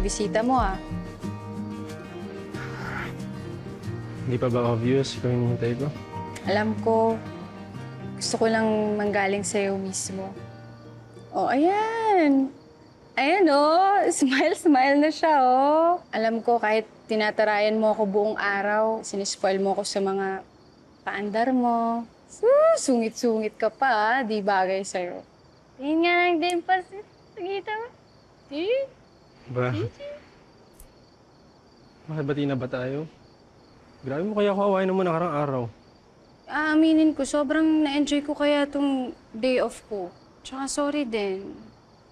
bisita mo, ah. Hindi pa ba obvious ikaw yung hinihintay ko? Alam ko, gusto ko lang manggaling sa'yo mismo. Oh, ayan. Ayan, oh. Smile, smile na siya, oh. Alam ko, kahit tinatarayan mo ako buong araw, sinispoil mo ako sa mga paandar mo. Sungit-sungit ka pa, ah. Di bagay sa'yo. Tingin nga lang din pa sa kita mo. Ba? Makibati na ba tayo? Grabe mo kaya ako awayin mo nakarang araw. Aaminin ko, sobrang na-enjoy ko kaya tong day off ko. Tsaka sorry din.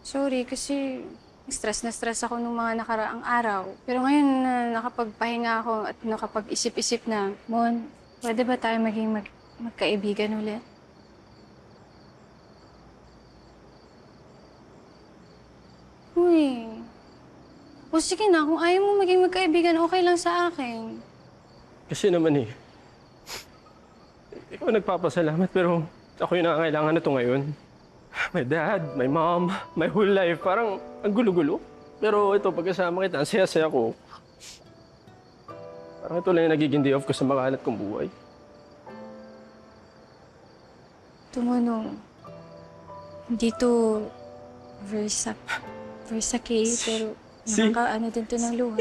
Sorry kasi stress na stress ako nung mga nakaraang araw. Pero ngayon na nakapagpahinga ako at nakapag-isip-isip na, Mon, pwede ba tayo maging magkaibigan ulit? Uy. O sige na, kung ayaw mo maging magkaibigan, okay lang sa akin. Kasi naman eh, ikaw nagpapasalamat pero ako yung nangangailangan na ito ngayon. My dad, my mom, my whole life, parang ang gulo-gulo. Pero ito, pagkasama kita, ang saya-saya ko. Parang ito lang yung nagiging day off ko sa makalat kong buhay. Tumunong. Hindi to Versa K, pero See? nakaka-ano din to ng luha.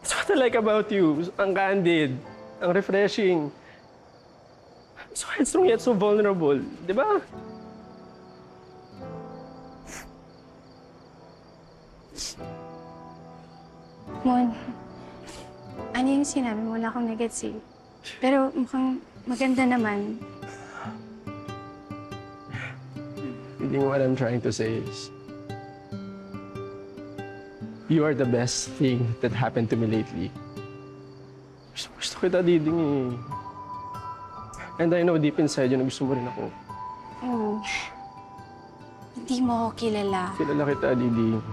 That's what I like about you. Ang candid, ang refreshing. So headstrong yet so vulnerable, di ba? Mon, ano yung sinabi mo? Wala akong nagets eh. Pero mukhang maganda naman. Hindi what I'm trying to say is, you are the best thing that happened to me lately. Gusto kita, Diding eh. And I know deep inside you na gusto mo rin ako. Oh. Hindi mo ako kilala. Kilala kita, Diding.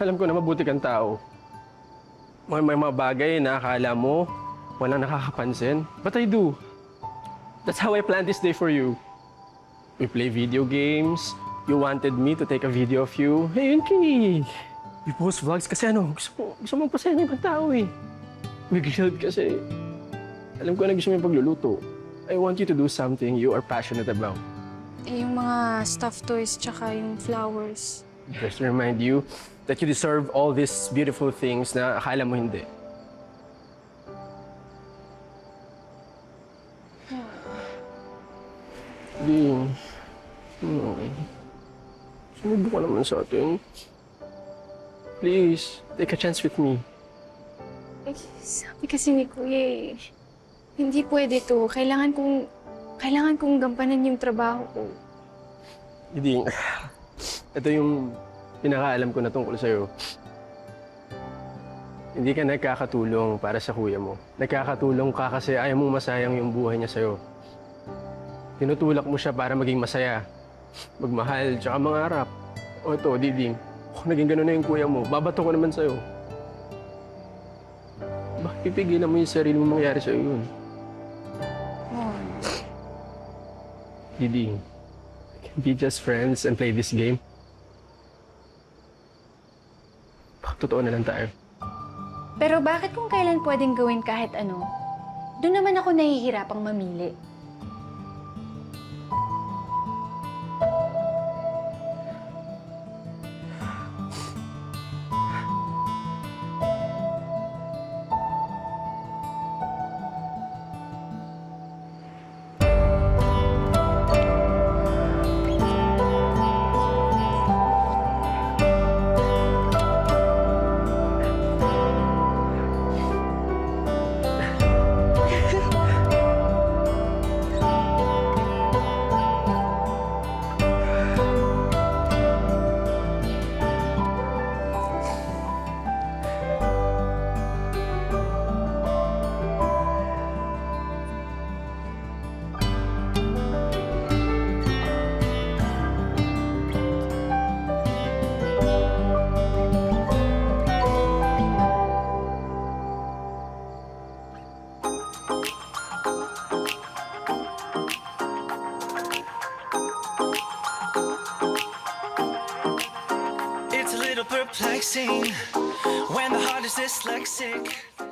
Alam ko na mabuti kang tao. May mga bagay na akala mo walang nakakapansin. But I do. That's how I planned this day for you. We play video games. You wanted me to take a video of you. Hey, yun kay. We post vlogs kasi gusto mong pasaya ng ibang tao eh. We grilled kasi alam ko na gusto mo yung pagluluto. I want you to do something you are passionate about. Eh, yung mga stuffed toys tsaka yung flowers. Just to remind you that you deserve all these beautiful things na akala mo hindi. Ding, sumubo ka naman sa atin. Please, take a chance with me. Eh, sabi kasi ni Kuya eh, hindi pwede to. Kailangan kong gampanan yung trabaho ko. Ding, ito yung pinakaalam ko na tungkol sa'yo. Hindi ka nagkakatulong para sa kuya mo. Nagkakatulong ka kasi ayaw mong masayang yung buhay niya sa'yo. Tinutulak mo siya para maging masaya, magmahal, tsaka mangarap. O ito, Diding, kung naging gano'n na yung kuya mo, babato ko naman sa'yo. Bakit pipigilan mo yung sarili mong mangyari sa'yo yun? Oh. Diding, can we be just friends and play this game? Baka totoo na lang tayo. Pero bakit kung kailan pwedeng gawin kahit ano? Doon naman ako nahihirapang mamili. sing when the heart is dyslexic.